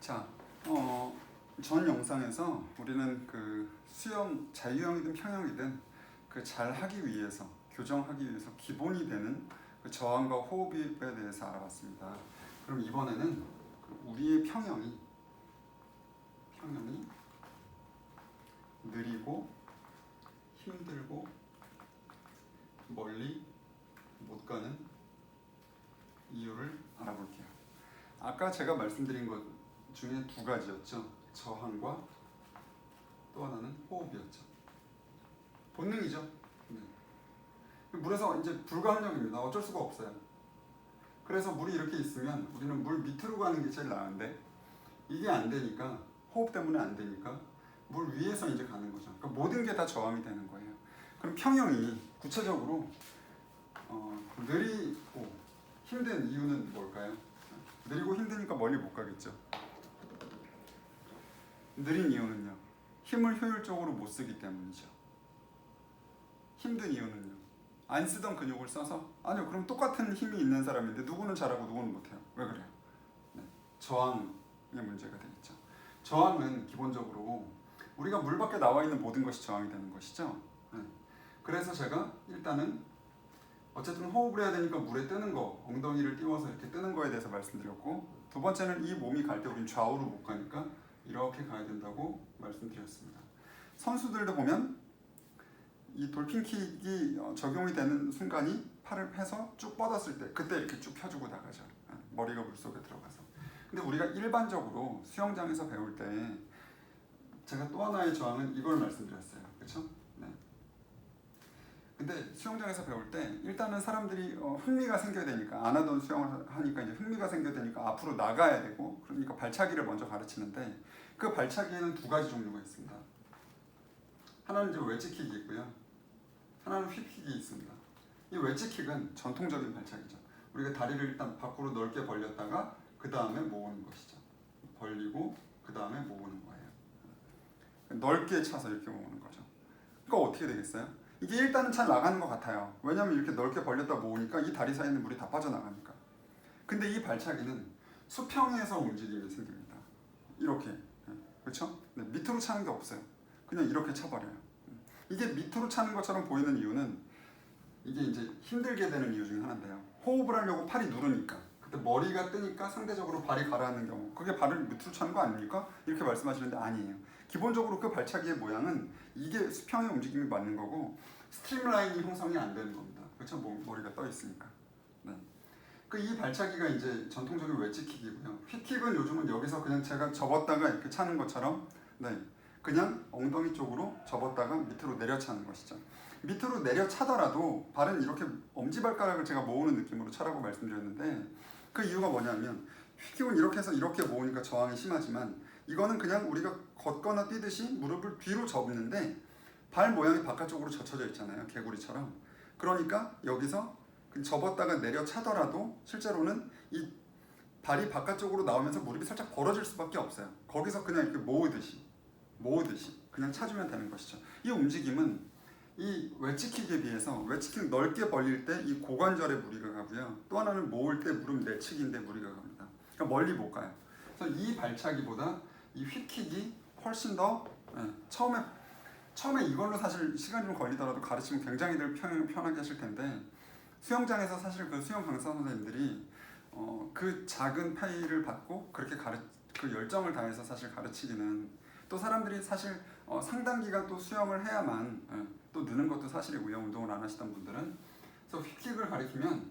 자, 전 영상에서 우리는 그 수영, 자유형이든 평형이든 그 잘 하기 위해서, 교정하기 위해서 기본이 되는 그 저항과 호흡에 대해서 알아봤습니다. 그럼 이번에는 우리의 평형이 느리고 힘들고 멀리 못 가는 이유를 알아볼게요. 아까 제가 말씀드린 것 중에 두 가지였죠. 저항과 또 하나는 호흡이었죠. 본능이죠. 네. 물에서 이제 불가항력입니다. 어쩔 수가 없어요. 그래서 물이 이렇게 있으면 우리는 물 밑으로 가는 게 제일 나은데 이게 안 되니까, 호흡 때문에 안 되니까 물 위에서 이제 가는 거죠. 그러니까 모든 게 다 저항이 되는 거예요. 그럼 평형이 구체적으로 느리고 힘든 이유는 뭘까요? 느리고 힘드니까 멀리 못 가겠죠. 느린 이유는요, 힘을 효율적으로 못 쓰기 때문이죠. 힘든 이유는요, 안 쓰던 근육을 써서. 아니요, 그럼 똑같은 힘이 있는 사람인데 누구는 잘하고 누구는 못해요. 왜 그래요? 네, 저항의 문제가 되겠죠. 저항은 기본적으로 우리가 물 밖에 나와 있는 모든 것이 저항이 되는 것이죠. 네. 그래서 제가 일단은 어쨌든 호흡을 해야 되니까 물에 뜨는 거, 엉덩이를 띄워서 이렇게 뜨는 거에 대해서 말씀드렸고, 두 번째는 이 몸이 갈 때 우린 좌우로 못 가니까 이렇게 가야 된다고 말씀드렸습니다. 선수들도 보면 이 돌핀킥이 적용이 되는 순간이 팔을 펴서 쭉 뻗었을 때, 그때 이렇게 쭉 펴주고 나가죠. 머리가 물속에 들어가서. 근데 우리가 일반적으로 수영장에서 배울 때 제가 또 하나의 저항은 이걸 말씀드렸어요. 그렇죠? 네. 근데 수영장에서 배울 때 일단은 사람들이 흥미가 생겨야 되니까, 안 하던 수영을 하니까 이제 흥미가 생겨야 되니까 앞으로 나가야 되고, 그러니까 발차기를 먼저 가르치는데, 그 발차기에는 두 가지 종류가 있습니다. 하나는 이제 웨지킥이 있고요, 하나는 휙킥이 있습니다. 이 웨지킥은 전통적인 발차기죠. 우리가 다리를 일단 밖으로 넓게 벌렸다가 그 다음에 모으는 것이죠. 벌리고 그 다음에 모으는 거예요. 넓게 차서 이렇게 모으는 거죠. 그러니까 어떻게 되겠어요? 이게 일단은 잘 나가는 것 같아요. 왜냐하면 이렇게 넓게 벌렸다 모으니까 이 다리 사이에 있는 물이 다 빠져나가니까. 근데 이 발차기는 수평에서 움직임이 생깁니다. 이렇게. 그렇죠? 네, 밑으로 차는 게 없어요. 그냥 이렇게 차버려요. 이게 밑으로 차는 것처럼 보이는 이유는, 이게 이제 힘들게 되는 이유 중에 하나인데요. 호흡을 하려고 팔이 누르니까, 그때 머리가 뜨니까 상대적으로 발이 가라앉는 경우, 그게 발을 밑으로 차는 거 아닙니까? 이렇게 말씀하시는데 아니에요. 기본적으로 그 발차기의 모양은 이게 수평의 움직임이 맞는 거고, 스트림라인이 형성이 안 되는 겁니다. 그렇죠? 머리가 떠 있으니까. 네. 이 발차기가 이제 전통적인 웨지킥이고요. 휙킥은 요즘은 여기서 그냥 제가 접었다가 이렇게 차는 것처럼, 네, 그냥 엉덩이 쪽으로 접었다가 밑으로 내려 차는 것이죠. 밑으로 내려 차더라도 발은 이렇게 엄지발가락을 제가 모으는 느낌으로 차라고 말씀드렸는데, 그 이유가 뭐냐면, 휙킥은 이렇게 해서 이렇게 모으니까 저항이 심하지만, 이거는 그냥 우리가 걷거나 뛰듯이 무릎을 뒤로 접는데 발 모양이 바깥쪽으로 젖혀져 있잖아요, 개구리처럼. 그러니까 여기서 접었다가 내려 차더라도 실제로는 이 발이 바깥쪽으로 나오면서 무릎이 살짝 벌어질 수밖에 없어요. 거기서 그냥 이렇게 모으듯이 그냥 차주면 되는 것이죠. 이 움직임은 이 웨지킥에 비해서, 웨지킥 넓게 벌릴 때 이 고관절에 무리가 가고요, 또 하나는 모을 때 무릎 내측인데 무리가 갑니다. 그러니까 멀리 못 가요. 그래서 이 발차기보다 이 휙킥이 훨씬 더, 처음에 이걸로 사실 시간이 좀 걸리더라도 가르치면 굉장히들 편하게 하실 텐데, 수영장에서 사실 그 수영 강사 선생님들이 그 작은 페이를 받고 그렇게 그 열정을 다해서 사실 가르치기는, 또 사람들이 사실 상당 기간 또 수영을 해야만 또 느는 것도 사실이고요, 운동을 안 하시던 분들은. 그래서 휙킥을 가르치면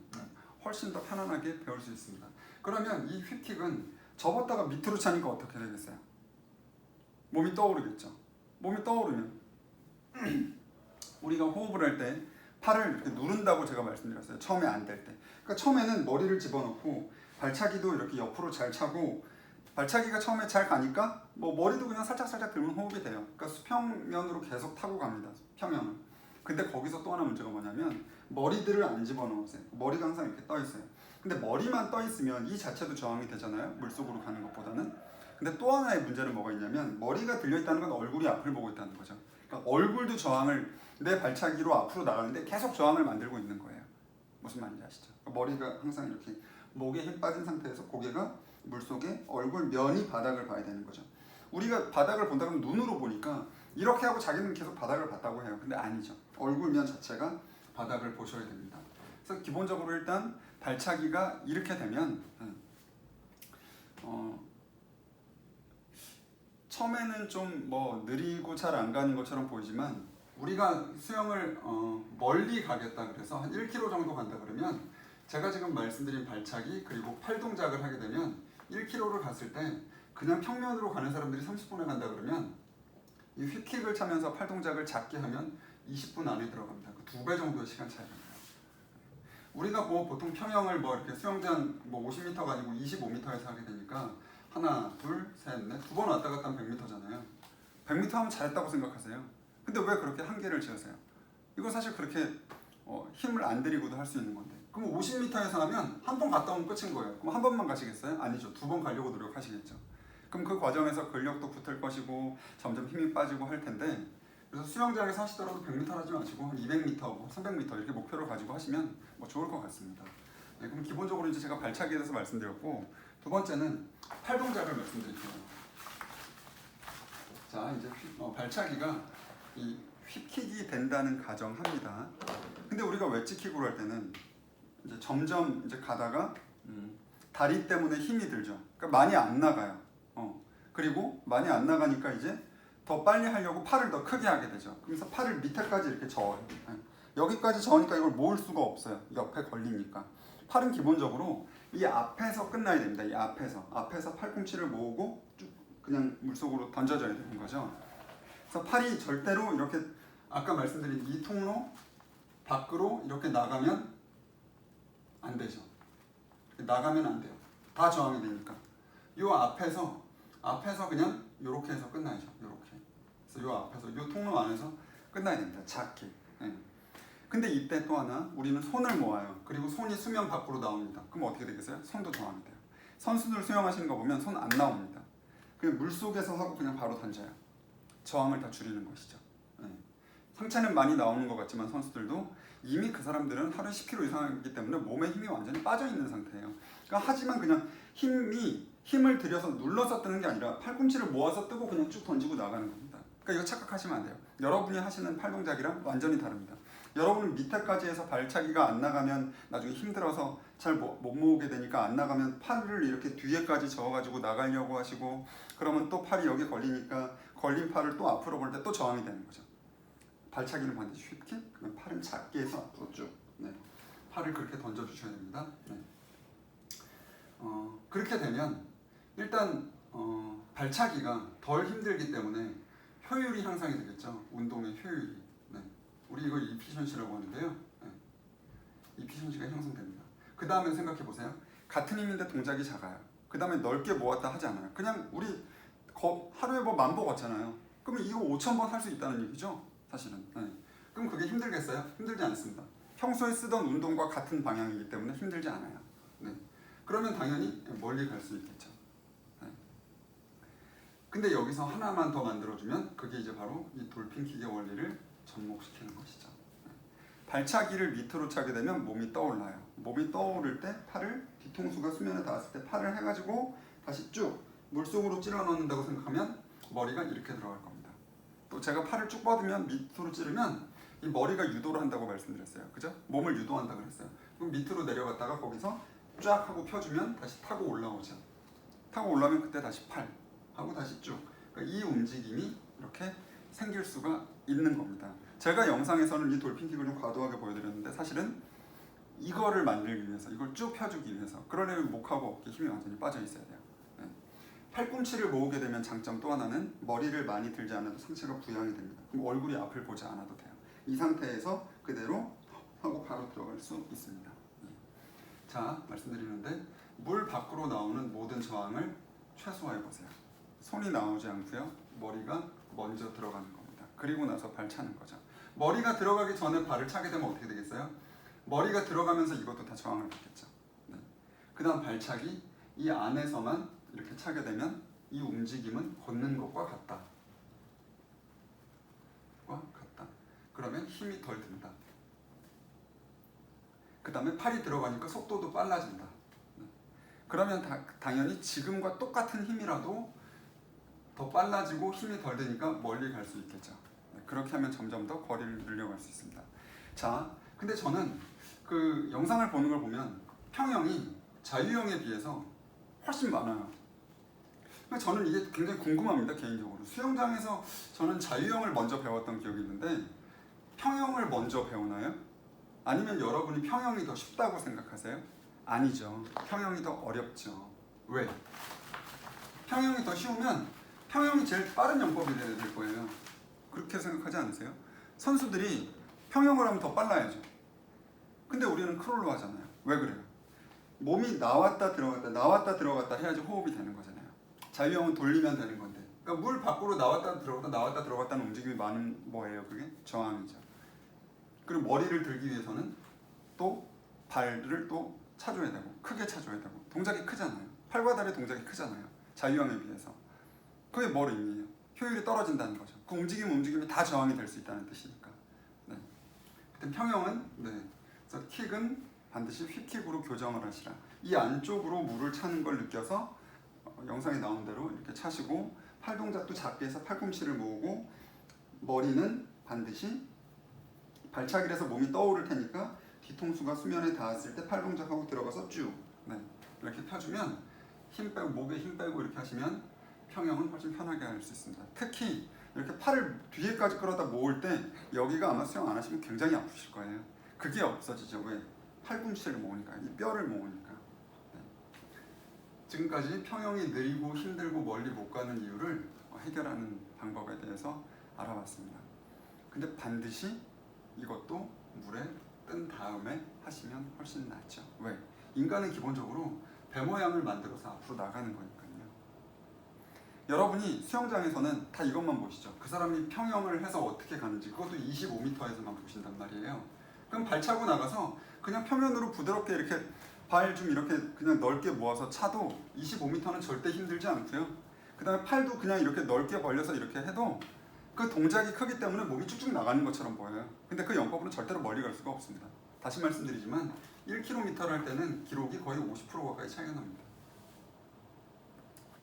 훨씬 더 편안하게 배울 수 있습니다. 그러면 이 휙킥은 접었다가 밑으로 차니까 어떻게 되겠어요? 몸이 떠오르겠죠. 몸이 떠오르면 우리가 호흡을 할 때 팔을 이렇게 누른다고 제가 말씀드렸어요. 처음에 안 될 때. 그러니까 처음에는 머리를 집어넣고 발차기도 이렇게 옆으로 잘 차고, 발차기가 처음에 잘 가니까 머리도 그냥 살짝 들면 호흡이 돼요. 그러니까 수평면으로 계속 타고 갑니다, 평형은. 근데 거기서 또 하나 문제가 뭐냐면, 머리들을 안 집어넣으세요. 머리가 항상 이렇게 떠 있어요. 근데 머리만 떠 있으면 이 자체도 저항이 되잖아요, 물속으로 가는 것보다는. 근데 또 하나의 문제는 뭐가 있냐면, 머리가 들려있다는 건 얼굴이 앞을 보고 있다는 거죠. 그러니까 얼굴도 저항을, 내 발차기로 앞으로 나가는데 계속 저항을 만들고 있는 거예요. 무슨 말인지 아시죠? 그러니까 머리가 항상 이렇게 목에 힘 빠진 상태에서 고개가 물속에 얼굴면이 바닥을 봐야 되는 거죠. 우리가 바닥을 본다 그러면 눈으로 보니까 이렇게 하고 자기는 계속 바닥을 봤다고 해요. 근데 아니죠. 얼굴면 자체가 바닥을 보셔야 됩니다. 그래서 기본적으로 일단 발차기가 이렇게 되면 처음에는 좀 뭐 느리고 잘 안 가는 것처럼 보이지만 우리가 수영을 멀리 가겠다 그래서 한 1km 정도 간다 그러면 제가 지금 말씀드린 발차기 그리고 팔 동작을 하게 되면 1km를 갔을 때 그냥 평면으로 가는 사람들이 30분에 간다 그러면 이 휙킥을 차면서 팔 동작을 작게 하면 20분 안에 들어갑니다. 그 2배 정도의 시간 차이가 나요. 우리가 뭐 보통 평영을 뭐 이렇게 수영장 뭐 50m가 아니고 25m에서 하게 되니까 하나, 둘, 셋, 넷, 2번 왔다 갔다 하면 100m잖아요. 100m 하면 잘했다고 생각하세요. 근데 왜 그렇게 한계를 지으세요? 이건 사실 그렇게 힘을 안 들이고도 할 수 있는 건데. 그럼 50m에서 하면 한 번 갔다 오면 끝인 거예요. 그럼 한 번만 가시겠어요? 아니죠. 2번 가려고 노력하시겠죠. 그럼 그 과정에서 근력도 붙을 것이고 점점 힘이 빠지고 할 텐데 그래서 수영장에서 하시더라도 100m 하지 마시고 한 200m, 300m 이렇게 목표를 가지고 하시면 뭐 좋을 것 같습니다. 네, 그럼 기본적으로 이제 제가 발차기에 대해서 말씀드렸고 두 번째는 팔 동작을 말씀드릴게요. 자, 이제 발차기가 이 휩킥이 된다는 가정합니다. 근데 우리가 웨지킥으로 할 때는 이제 점점 이제 가다가 다리 때문에 힘이 들죠. 그러니까 많이 안 나가요. 그리고 많이 안 나가니까 이제 더 빨리 하려고 팔을 더 크게 하게 되죠. 그래서 팔을 밑에까지 이렇게 저어요. 여기까지 저으니까 이걸 모을 수가 없어요. 옆에 걸리니까. 팔은 기본적으로 이 앞에서 끝나야 됩니다. 이 앞에서 팔꿈치를 모으고 쭉 그냥 물속으로 던져져야 되는 거죠. 그래서 팔이 절대로 이렇게 아까 말씀드린 이 통로 밖으로 이렇게 나가면 안 되죠. 나가면 안 돼요. 다 저항이 되니까. 이 앞에서 그냥 이렇게 해서 끝나야죠. 이렇게. 그래서 이 앞에서 이 통로 안에서 끝나야 됩니다. 작게. 네. 근데 이때 또 하나 우리는 손을 모아요. 그리고 손이 수면 밖으로 나옵니다. 그럼 어떻게 되겠어요? 손도 저항이 돼요. 선수들 수영하시는 거 보면 손 안 나옵니다. 그냥 물속에서 하고 그냥 바로 던져요. 저항을 다 줄이는 것이죠. 네. 상체는 많이 나오는 것 같지만 선수들도 이미 그 사람들은 하루에 10kg 이상 하기 때문에 몸에 힘이 완전히 빠져 있는 상태예요. 그러니까 하지만 그냥 힘을 들여서 눌러서 뜨는 게 아니라 팔꿈치를 모아서 뜨고 그냥 쭉 던지고 나가는 겁니다. 그러니까 이거 착각하시면 안 돼요. 여러분이 하시는 팔 동작이랑 완전히 다릅니다. 여러분은 밑에까지 해서 발차기가 안 나가면 나중에 힘들어서 잘 못 모으게 되니까 안 나가면 팔을 이렇게 뒤에까지 저어가지고 나가려고 하시고 그러면 또 팔이 여기 걸리니까 걸린 팔을 또 앞으로 볼 때 또 저항이 되는 거죠. 발차기는 반드시 휙킥, 그러면 팔은 작게 해서 앞으로 쭉. 네. 팔을 그렇게 던져주셔야 됩니다. 네. 그렇게 되면 일단 발차기가 덜 힘들기 때문에 효율이 향상이 되겠죠. 운동의 효율이. 네. 우리 이걸 이피션시라고 하는데요. 네. 이피션시가 향상됩니다. 그 다음에 생각해 보세요. 같은 힘인데 동작이 작아요. 그 다음에 넓게 모았다 하지 않아요. 그냥 우리 하루에 뭐 10,000보 걷잖아요. 그러면 이거 5,000번 할 수 있다는 얘기죠. 사실은. 네. 그럼 그게 힘들겠어요? 힘들지 않습니다. 평소에 쓰던 운동과 같은 방향이기 때문에 힘들지 않아요. 네. 그러면 당연히 멀리 갈 수 있겠죠. 네. 근데 여기서 하나만 더 만들어주면 그게 이제 바로 이 돌핀킥의 원리를 접목시키는 것이죠. 네. 발차기를 밑으로 차게 되면 몸이 떠올라요. 몸이 떠오를 때 팔을 뒤통수가 수면에 닿았을 때 팔을 해가지고 다시 쭉 물속으로 찔러 넣는다고 생각하면 머리가 이렇게 들어갈 겁니다. 또 제가 팔을 쭉 뻗으면 밑으로 찌르면 이 머리가 유도를 한다고 말씀드렸어요. 그죠? 몸을 유도한다 그랬어요. 그럼 밑으로 내려갔다가 거기서 쫙 하고 펴주면 다시 타고 올라오죠. 타고 올라오면 그때 다시 팔 하고 다시 쭉. 그러니까 이 움직임이 이렇게 생길 수가 있는 겁니다. 제가 영상에서는 이 돌핀킥을 좀 과도하게 보여드렸는데 사실은 이거를 만들기 위해서 이걸 쭉 펴주기 위해서 그러려면 목하고 어깨 힘이 완전히 빠져 있어야 돼요. 네. 팔꿈치를 모으게 되면 장점 또 하나는 머리를 많이 들지 않아도 상체가 부양이 됩니다. 그럼 얼굴이 앞을 보지 않아도 돼요. 이 상태에서 그대로 하고 바로 들어갈 수 있습니다. 자, 말씀드리는데 물 밖으로 나오는 모든 저항을 최소화해 보세요. 손이 나오지 않고요. 머리가 먼저 들어가는 겁니다. 그리고 나서 발 차는 거죠. 머리가 들어가기 전에 발을 차게 되면 어떻게 되겠어요? 머리가 들어가면서 이것도 다 저항을 받겠죠. 네. 그 다음 발차기, 이 안에서만 이렇게 차게 되면 이 움직임은 걷는 것과 같다. 그러면 힘이 덜 든다. 그 다음에 팔이 들어가니까 속도도 빨라진다. 그러면 당연히 지금과 똑같은 힘이라도 더 빨라지고 힘이 덜 되니까 멀리 갈 수 있겠죠. 네, 그렇게 하면 점점 더 거리를 늘려갈 수 있습니다. 자, 근데 저는 그 영상을 보는 걸 보면 평형이 자유형에 비해서 훨씬 많아요. 저는 이게 굉장히 궁금합니다, 개인적으로. 수영장에서 저는 자유형을 먼저 배웠던 기억이 있는데 평형을 먼저 배우나요? 아니면 여러분이 평형이 더 쉽다고 생각하세요? 아니죠. 평형이 더 어렵죠. 왜? 평형이 더 쉬우면 평형이 제일 빠른 영법이 될 거예요. 그렇게 생각하지 않으세요? 선수들이 평형을 하면 더 빨라야죠. 근데 우리는 크롤로 하잖아요. 왜 그래요? 몸이 나왔다 들어갔다 해야지 호흡이 되는 거잖아요. 자유형은 돌리면 되는 건데. 그러니까 물 밖으로 나왔다 들어갔다는 움직임이 많은 뭐예요? 그게 저항이죠. 그리고 머리를 들기 위해서는 또 발을 또 차줘야 되고 크게 차줘야 되고 동작이 크잖아요. 팔과 다리 동작이 크잖아요. 자유형에 비해서. 그게 뭘 의미해요? 효율이 떨어진다는 거죠. 그 움직임이 다 저항이 될 수 있다는 뜻이니까. 네. 그때 평형은 그래서 킥은 반드시 휘킥으로 교정을 하시라. 이 안쪽으로 물을 차는 걸 느껴서 영상에 나온 대로 이렇게 차시고 팔 동작도 작게 해서 팔꿈치를 모으고 머리는 반드시 발차기를 해서 몸이 떠오를 테니까 뒤통수가 수면에 닿았을 때 팔 동작하고 들어가서 쭉 이렇게 펴주면 힘 빼고 목에 힘 빼고 이렇게 하시면 평형은 훨씬 편하게 할 수 있습니다. 특히 이렇게 팔을 뒤에까지 끌어다 모을 때 여기가 아마 수영 안 하시면 굉장히 아프실 거예요. 그게 없어지죠. 왜? 팔꿈치를 모으니까, 이 뼈를 모으니까. 지금까지 평형이 느리고 힘들고 멀리 못 가는 이유를 해결하는 방법에 대해서 알아봤습니다. 근데 반드시 이것도 물에 뜬 다음에 하시면 훨씬 낫죠. 왜? 인간은 기본적으로 배 모양을 만들어서 앞으로 나가는 거니까요. 여러분이 수영장에서는 다 이것만 보시죠. 그 사람이 평형을 해서 어떻게 가는지 그것도 25m에서만 보신단 말이에요. 그럼 발차고 나가서 그냥 평면으로 부드럽게 이렇게 발 좀 이렇게 그냥 넓게 모아서 차도 25m는 절대 힘들지 않고요. 그 다음에 팔도 그냥 이렇게 넓게 벌려서 이렇게 해도 그 동작이 크기 때문에 몸이 쭉쭉 나가는 것처럼 보여요. 근데 그 영법으로 절대로 멀리 갈 수가 없습니다. 다시 말씀드리지만 1km를 할 때는 기록이 거의 50% 가까이 차이가 납니다.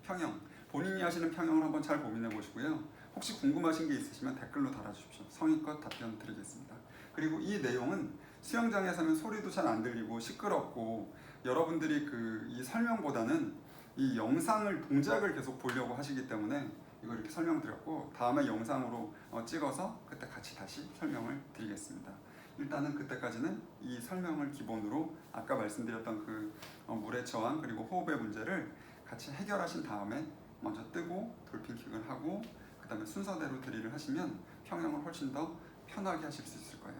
평형, 본인이 하시는 평형을 한번 잘 고민해 보시고요. 혹시 궁금하신 게 있으시면 댓글로 달아주십시오. 성의껏 답변 드리겠습니다. 그리고 이 내용은 수영장에서는 소리도 잘 안 들리고 시끄럽고 여러분들이 이 설명보다는 이 영상을 동작을 계속 보려고 하시기 때문에 이거 이렇게 설명드렸고 다음에 영상으로 찍어서 그때 같이 다시 설명을 드리겠습니다. 일단은 그때까지는 이 설명을 기본으로 아까 말씀드렸던 물의 저항 그리고 호흡의 문제를 같이 해결하신 다음에 먼저 뜨고 돌핀킥을 하고 그 다음에 순서대로 드릴을 하시면 평형을 훨씬 더 편하게 하실 수 있을 거예요.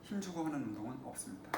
힘주고 하는 운동은 없습니다.